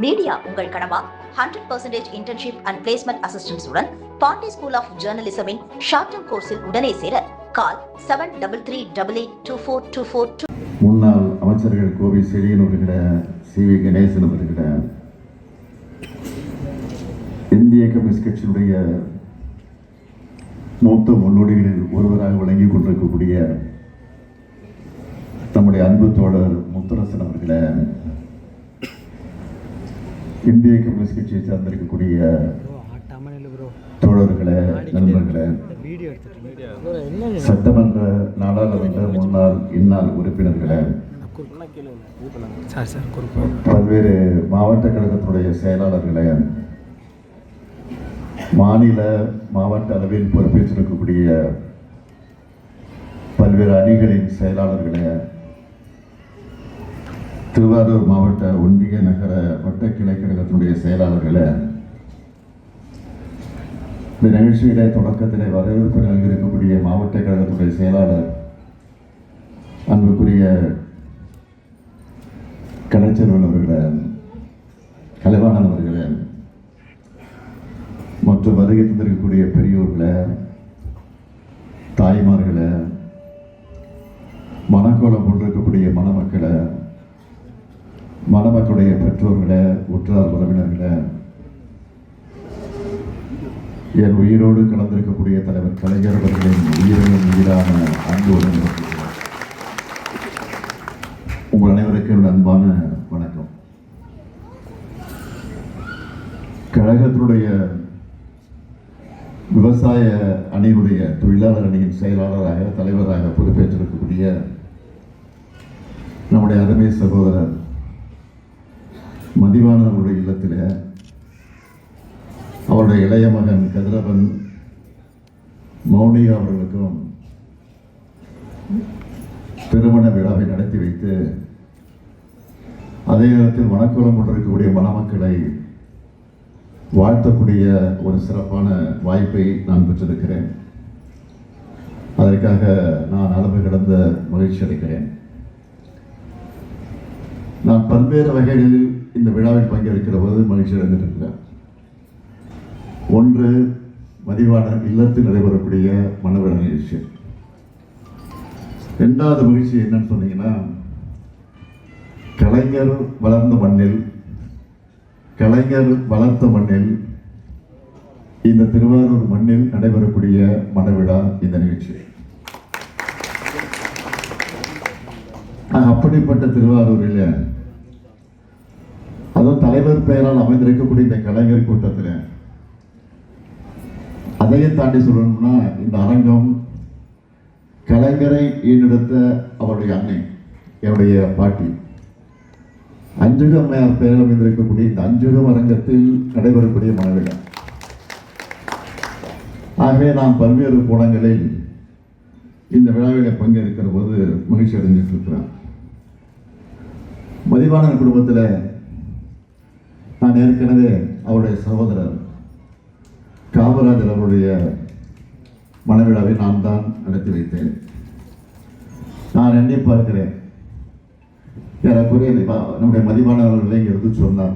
Media உங்கள் கனவா? 100% internship and placement assistance உடன் பாண்டி ஸ்கூல் ஆஃப் ஜேர்னலிசமின் ஷார்ட் டர்ம் கோர்ஸில் உடனே சேர கால் 73382424. முன்னாள் அமைச்சர்கள் கோவி செழியன் அவர்கள, சி.வி. கணேசன் அவர்கள, இந்திய கம்யூனிஸ்ட் கட்சியினுடைய மூத்த முன்னோடிகளில் ஒருவராக விளங்கிக் கொண்டிருக்கக்கூடிய நம்முடைய அன்பு தோழர் முத்தரசன் அவர்கள, இந்திய கம்யூனிஸ்ட் கட்சியை சார்ந்திருக்கக்கூடிய தோழர்களே, நண்பர்களே, சட்டமன்ற நாடாளுமன்ற முன்னாள் இந்நாள் உறுப்பினர்களே, பல்வேறு மாவட்ட கழகத்தினுடைய செயலாளர்களே, மாநில மாவட்ட அளவில் பொறுப்பேற்றிருக்கக்கூடிய பல்வேறு அணிகளின் செயலாளர்களே, திருவாரூர் மாவட்ட ஒன்றிய நகர வட்ட கிளை கழகத்தினுடைய செயலாளர்களே, இந்த நிகழ்ச்சியிலே தொடக்கத்திலே வரவேற்பு நல்கியிருக்கக்கூடிய மாவட்ட கழகத்துடைய செயலாளர் அன்புக்குரிய கலைச்செல்வன் அவர்களே, கலைவாணன் அவர்களே, மற்றும் வருகை தந்திருக்கக்கூடிய பெரியோர்களே, தாய்மார்களே, மனக்கோலம் கொண்டிருக்கக்கூடிய மணமக்களே, மணமக்களுடைய பெற்றோர்களே, உற்றார் உறவினர்களே, என் உயிரோடு கலந்திருக்கக்கூடிய தலைவர் கலைஞர் அவர்களின் உயிரினும் உயிரான அன்புடன் உங்கள் அனைவருக்கும் அன்பான வணக்கம். கழகத்தினுடைய விவசாய அணியினுடைய தொழிலாளர் அணியின் செயலாளராக தலைவராக பொறுப்பேற்றிருக்கக்கூடிய நம்முடைய அருமை சகோதரர் மதிவாணன் அவருடைய இல்லத்தில் அவருடைய இளைய மகன் கதிரவன் மௌனிகா அவர்களுக்கும் திருமண விழாவை நடத்தி வைத்து அதே நேரத்தில் மணக்கோலம் கொண்டிருக்கக்கூடிய மணமக்களை வாழ்த்தக்கூடிய ஒரு சிறப்பான வாய்ப்பை நான் பெற்றிருக்கிறேன். அதற்காக நான் அளவு கடந்த மகிழ்ச்சி அடைகிறேன். நான் பல்வேறு வகைகளில் இந்த விழாவில் பங்கேற்கிற போது மகிழ்ச்சி அடைந்திருக்கிறேன். ஒன்று, மதிவாணன் இல்லத்தில் நடைபெறக்கூடிய மனவிழா நிகழ்ச்சி. இரண்டாவது மகிழ்ச்சி என்னன்னு சொன்னீங்கன்னா, கலைஞர் வளர்ந்த மண்ணில், கலைஞர் வளர்த்த மண்ணில், இந்த திருவாரூர் மண்ணில் நடைபெறக்கூடிய மனவிழா இந்த நிகழ்ச்சி. அப்படிப்பட்ட திருவாரூரில், அதுவும் தலைவர் பெயரால் அமைந்திருக்கக்கூடிய இந்த கலைஞர் கூட்டத்தில், அதையே தாண்டி சொல்லணும்னா, இந்த அரங்கம் கலைஞரை ஈண்டெடுத்த அவருடைய அன்னை, என்னுடைய பாட்டி அஞ்சுகம் அம்மையார் பெயரில் அமைந்திருக்கக்கூடிய இந்த அஞ்சுகம் அரங்கத்தில் நடைபெறக்கூடிய மனவிழா. ஆகவே நாம் பல்வேறு கோணங்களில் இந்த விழாவில் பங்கேற்கிற போது மகிழ்ச்சி அடைஞ்சிட்டு இருக்கிறேன். மதிவாணன் குடும்பத்தில் நான் ஏற்கனவே அவருடைய சகோதரர் காமராஜர் அவருடைய மனவிழாவை நான் தான் நடத்தி வைத்தேன். நான் எண்ணி பார்க்கிறேன், ஏறக்குறைய நம்முடைய மதிவாணவர்களை எடுத்து சொன்னார்.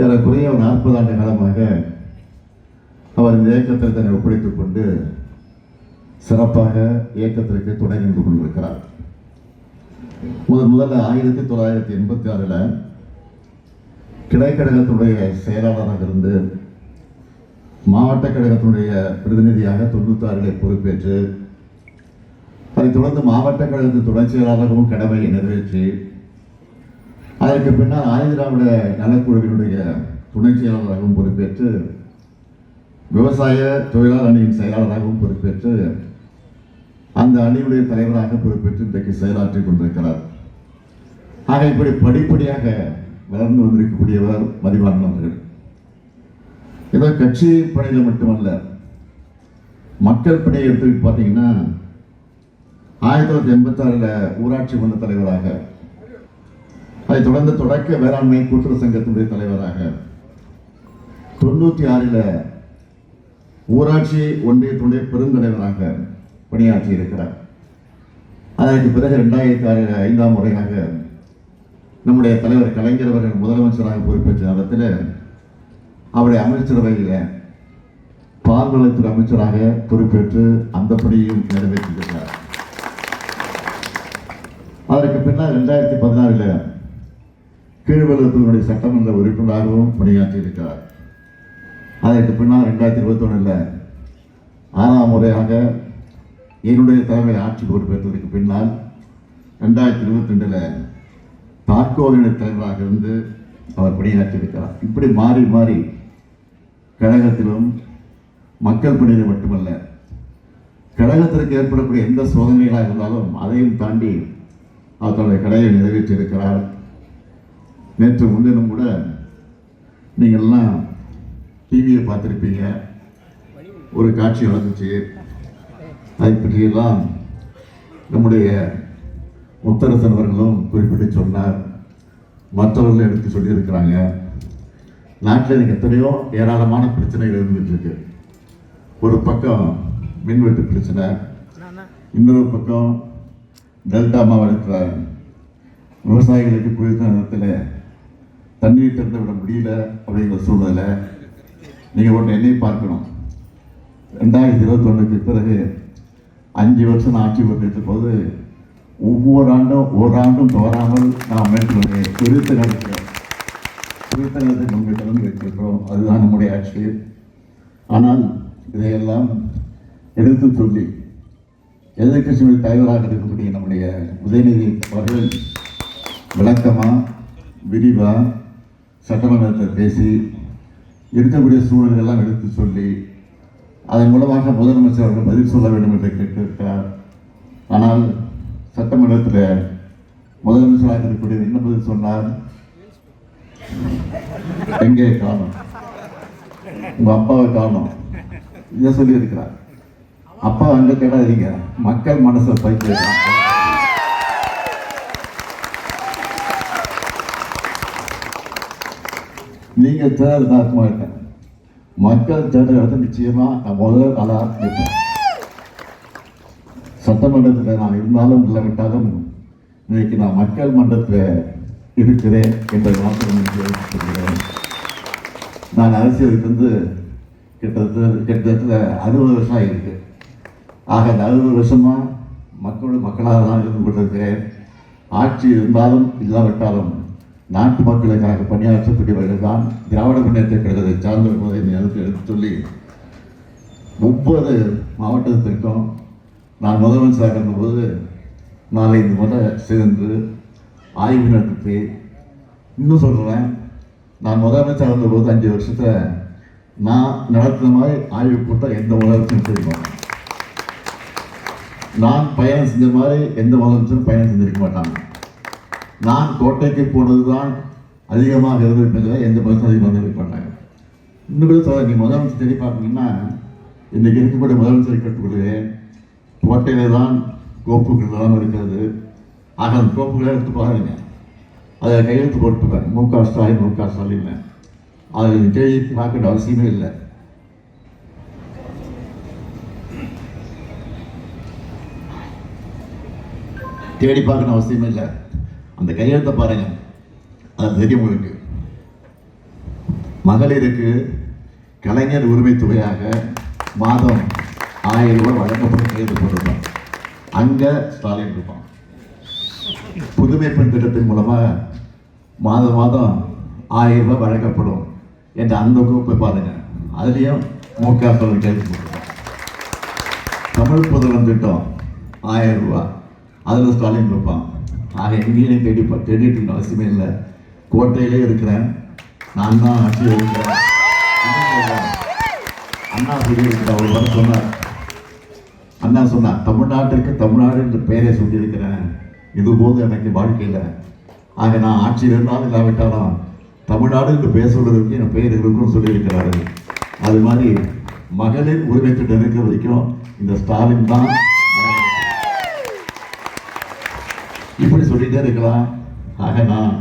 ஏறக்குறைய 40 ஆண்டு காலமாக அவர் இந்த இயக்கத்தில் தன்னை ஒப்படைத்துக் கொண்டு சிறப்பாக இயக்கத்திற்கு துணை நின்று கொண்டிருக்கிறார். முதல்ல 1986 கிளைக்கழகத்துடைய செயலாளராக இருந்து மாவட்ட கழகத்தினுடைய பிரதிநிதியாக 96 பொறுப்பேற்று, அதைத் தொடர்ந்து மாவட்ட கழகத்தின் துணை செயலாளராகவும் கடமையை நிறைவேற்றி, அதற்கு பின்னால் ஆதிதிராவிட நலக்குழுவினுடைய துணை செயலாளராகவும் பொறுப்பேற்று, விவசாய தொழிலாளர் அணியின் செயலாளராகவும் பொறுப்பேற்று, அந்த அணியுடைய தலைவராக பொறுப்பேற்று இன்றைக்கு செயலாற்றிக் கொண்டிருக்கிறார். ஆக இப்படி படிப்படியாக வளர்ந்து வந்திருக்கக்கூடியவர் மதிவாணன் அவர்கள். ஏதோ கட்சி பணியில் மட்டுமல்ல, மக்கள் பணியை எடுத்து பார்த்தீங்கன்னா, 1986 ஊராட்சி மன்ற தலைவராக, அதைத் தொடர்ந்து தொடக்க வேளாண்மை கூட்டுறவு சங்கத்தினுடைய தலைவராக, 96 ஊராட்சி ஒன்றியத்துடைய பெருந்தலைவராக பணியாற்றி இருக்கிறார். அதற்கு பிறகு 2006 5ஆம் முறையாக நம்முடைய தலைவர் கலைஞர் அவர்கள் முதலமைச்சராக பொறுப்பேற்ற நேரத்தில் அவருடைய அமைச்சரவையில் பால்வளத்துறை அமைச்சராக பொறுப்பேற்று அந்த பணியையும் நிறைவேற்றியிருக்கிறார். அதற்கு பின்னால் 2016 கீழ்வளத்துறை சட்டமன்ற உறுப்பினராகவும் பணியாற்றியிருக்கிறார். அதற்கு பின்னால் 2021 6ஆம் முறையாக என்னுடைய தலைமையில் ஆட்சி பொறுப்பேற்றதற்கு பின்னால் 2022 தாக்கோவின் தலைவராக இருந்து அவர் பணியாற்றியிருக்கிறார். இப்படி மாறி மாறி கழகத்திலும் மக்கள் பணியில் மட்டுமல்ல, கழகத்திற்கு ஏற்படக்கூடிய எந்த சோதனைகளாக இருந்தாலும் அதையும் தாண்டி அவர் தன்னுடைய கடையை நிறைவேற்றியிருக்கிறார். நேற்று முன்தினம் கூட நீங்கள்லாம் டிவியை பார்த்துருப்பீங்க, ஒரு காட்சி நடந்துச்சு. அதை பற்றியெல்லாம் நம்முடைய முத்தரசன் அவர்களும் குறிப்பிட்டு சொன்னார், மற்றவர்களும் எடுத்து சொல்லியிருக்கிறாங்க. நாட்டில் எனக்கு எத்தனையோ ஏராளமான பிரச்சனைகள் இருந்துட்டு இருக்கு. ஒரு பக்கம் மின்வெட்டு பிரச்சனை, இன்னொரு பக்கம் டெல்டா மாவட்டத்தில் விவசாயிகளுக்கு குறித்த நேரத்தில் தண்ணீர் திறந்து விட முடியல அப்படிங்கிற சூழ்நிலை. நீங்கள் ஒன்று என்னை பார்க்கணும், 2021 பிறகு 5 வருஷம் ஆட்சி பொறுப்பேற்ற போது ஒவ்வொரு ஆண்டும் ஓராண்டும் தவறாமல் நாம் மேற்கொண்டு குறித்த நேரத்தை நம்ம திறந்து வைத்திருக்கிறோம். அதுதான் நம்முடைய ஆட்சி. ஆனால் இதையெல்லாம் எடுத்து சொல்லி எதிர்க்கட்சிகள் தலைவராக இருக்கக்கூடிய நம்முடைய உதயநிதி அவர்கள் விளக்கமாக விரிவாக சட்டமன்றத்தில் பேசி இருக்கக்கூடிய சூழல்களெல்லாம் எடுத்து சொல்லி அதன் மூலமாக முதலமைச்சர் அவர்கள் பதில் சொல்ல வேண்டும் என்று கேட்டிருக்கிறார். ஆனால் சட்டமன்றத்தில் முதலமைச்சராக இருக்கக்கூடிய என்ன பதில் சொன்னார்? எங்கே காணும், உங்க அப்பாவை காணும், இதை சொல்லி இருக்கிறார். அப்பா அங்கே கேட்டாதீங்க, மக்கள் மனசை பைக்க நீங்க தேர்தல் தாக்கமா இருக்க மக்கள் தேர்தல் எடுத்து நிச்சயமா நான் முதல் ஆளாக இருப்பேன். சட்டமன்றத்தில் நான் இருந்தாலும் இல்லாவிட்டாலும் இன்னைக்கு நான் மக்கள் மன்றத்தில் இருக்கிறேன் என்பதை மாத்திரம் சொல்கிறேன். நான் அரசியலுக்கு வந்து கிட்டத்தட்ட 60 வருஷம் ஆகியிருக்கு. ஆக அந்த 60 வருஷமா மக்களாக தான் இருந்து கொண்டிருக்கிறேன். ஆட்சி இருந்தாலும் இல்லாவிட்டாலும் நாட்டு மக்களுக்காக பணியாற்றக்கூடியவர்கள் தான் திராவிட முன்னேற்ற கழகத்தை சார்ந்திருப்பதை எடுத்து சொல்லி ஒவ்வொரு மாவட்டத்திற்கும் நான் முதலமைச்சராக இருந்தபோது 4-5 முறை சேர்ந்து ஆய்வு நடத்தி, இன்னும் சொல்கிறேன், நான் முதலமைச்சராக இருந்தபோது 5 வருஷத்தில் நான் நடத்தின மாதிரி ஆய்வு கூட்டம் எந்த முதலமைச்சரும் செய்வாங்க. நான் பயணம் செஞ்ச மாதிரி எந்த முதலமைச்சரும் பயணம் செஞ்சிருக்க மாட்டாங்க. நான் கோட்டைக்கு போனது தான் அதிகமாக இருந்திருப்பதில் எந்த முதலமைச்சரும் அதிகமாக இருந்திருக்க மாட்டாங்க. இன்னும் கூட சொல்ல, நீ முதலமைச்சர் தேடி பார்த்தீங்கன்னா இன்றைக்கி இருக்கக்கூடிய முதலமைச்சரை கேட்டுக்கொள்கிறேன், கோட்டையில தான் கோப்புகள் எல்லாம் இருக்கிறது. ஆக அந்த கோப்புகளை எடுத்து பாருங்க, அதை கையெழுத்து போட்டுருக்காங்க முக ஸ்டாலின். அதை தேடி பார்க்க அவசியமே இல்லை. தேடி பார்க்கணும் அவசியமே இல்லை. அந்த கையெழுத்தை பாருங்க, அது தெரியும் உங்களுக்கு. மகளிருக்கு கலைஞர் உரிமை தொகையாக மாதம் 1000 ரூபாய் வழங்கப்படும் கையெழுத்து போட்டிருப்பான். அங்கே ஸ்டாலின் இருப்பான். புதுமை பெண் திட்டத்தின் மூலமாக மாதம் 1000 ரூபாய் வழங்கப்படும் என்ற அந்த கோப்பை பாருங்க, அதுலேயும் முக ஸ்டாலின் கையெழுத்து போட்டிருப்பான். தமிழ் புதல்வன் திட்டம் 1000 ரூபாய், அதில் ஸ்டாலின் இருப்பான். ஆக எங்கேயும் தேடிட்டு அவசியமே இல்லை. கோட்டையிலே இருக்கிறேன், நான் தான் ஆட்சியில் இருக்கிறேன். அண்ணா சொல்லியிருக்கிற ஒரு வாரம் சொன்னார். அண்ணா சொன்னார், தமிழ்நாட்டிற்கு தமிழ்நாடு என்ற பெயரை சொல்லியிருக்கிறேன். இதுபோது எனக்கு வாழ்க்கையில். ஆக நான் ஆட்சியில் இருந்தாலும் இல்லாவிட்டாலும் தமிழ்நாடு என்று பெயர் சொல்வதற்கு என் பெயர் இருக்குன்னு சொல்லியிருக்கிறாரு. அது மாதிரி மகளிர் உரிமை திட்டம் இருக்கிற வரைக்கும் இந்த ஸ்டாலின் தான் இப்படி சொல்லிகிட்டே இருக்கலாம். ஆக நான்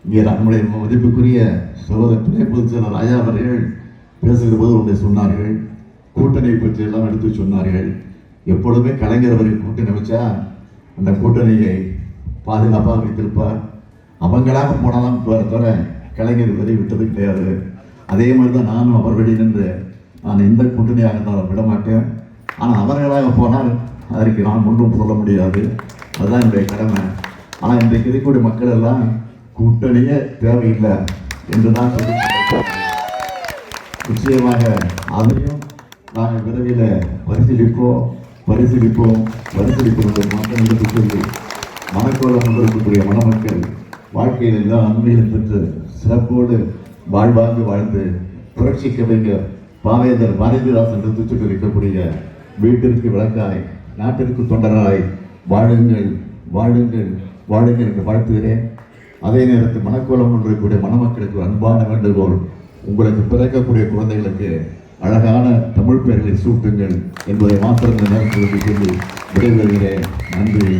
இங்கே நம்முடைய மதிப்புக்குரிய சகோதரர் துணை பொதுச் செயலர் ராஜா அவர்கள் பேசுகிற போது ஒன்றை சொன்னார்கள், கூட்டணி பற்றி எல்லாம் எடுத்து சொன்னார்கள். எப்பொழுதுமே கலைஞர் அவர்கள் கூட்டணி வச்சா அந்த கூட்டணியை பாதுகாப்பாக வைத்திருப்பார். அவங்களாக போனாலும் தவிர கலைஞர் வரை விட்டது கிடையாது. அதே மாதிரி தான் நானும் அவர் வழி நின்று நான் எந்த கூட்டணியாக இருந்தாலும் விட மாட்டேன். ஆனால் அவர்களாக போனால் அதற்கு நான் ஒன்றும் சொல்ல முடியாது. அதுதான் என்னுடைய கடமை. ஆனால் இன்றைக்கு இருக்கக்கூடிய மக்கள் எல்லாம் கூட்டணியே தேவையில்லை என்று தான் சொல்லி நிச்சயமாக அதையும் நாங்கள் விரைவில் பரிசீலிப்போம் என்று மக்கள் எடுத்து சொல்லி மனக்கோலம் கொண்டிருக்கக்கூடிய மணமக்கள் வாழ்க்கையில் எல்லா நன்மைகளும் பெற்று சிறப்போடு வாழ்வாங்கு வாழ்ந்து புரட்சி கவிஞர் பாவேந்தர் பாரதிதாசன் எடுத்து சொல்லி இருக்கக்கூடிய வீட்டிற்கு விளக்காய் நாட்டிற்கு தொண்டராய் வாழுங்கள் வாழுங்கள் வாழுங்கள் என்று வாழ்த்துகிறேன். அதே நேரத்தில் மனக்கோலம் கொண்டிருக்கக்கூடிய மணமக்களுக்கு அன்பான வேண்டுகோள், உங்களுக்கு பிறக்கக்கூடிய குழந்தைகளுக்கு அழகான தமிழ் பெயர்களை சூட்டுங்கள் என்பதை மாத்திரம் இந்த நேரத்தில் சொல்லி விடைபெறுகிறேன். நன்றி.